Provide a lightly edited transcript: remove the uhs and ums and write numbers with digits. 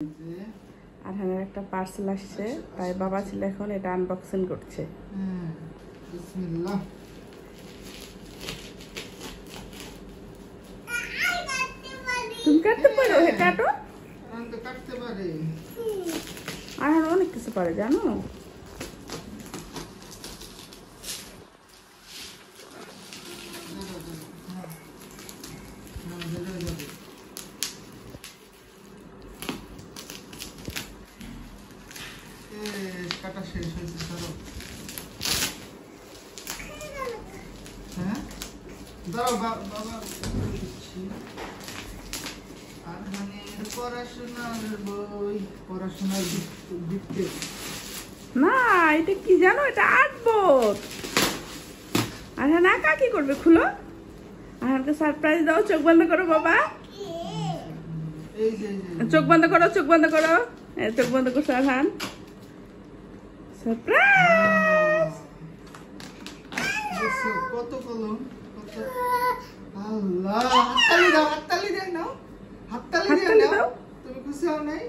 আরহানের একটা পার্সেল আসছে, তাই বাবা ছিল এখন এটা আনবক্সিং করছে। বিসমিল্লাহ। তুমি কাটতে পারো? হে কাটো। আমি তো কাটতে পারি। আরহান অনেক কিছু পারে জানো। কাটা শেষ হয়েছে চলো। হ্যাঁ দাঁড়াও বাবা দিচ্ছি। আরহানের পড়াশোনার বই, পড়াশোনার দিতে না, এটা কি জানো? এটা আর্ট বোর্ড। আরহান একা কি করবে? খুলো, আরহানকে সারপ্রাইজ দাও। চোখ বন্ধ করো বাবা, এই যে চোখ বন্ধ করো, চোখ বন্ধ করো। চোখ বন্ধ করছো আরহান। সারপ্রাইজ। কত কলম, কত। আল্লাহ, হাততালি দাও, হাততালি দাও, হাততালি হাততালি দাও। দাও। তুমি খুশি হও নাই?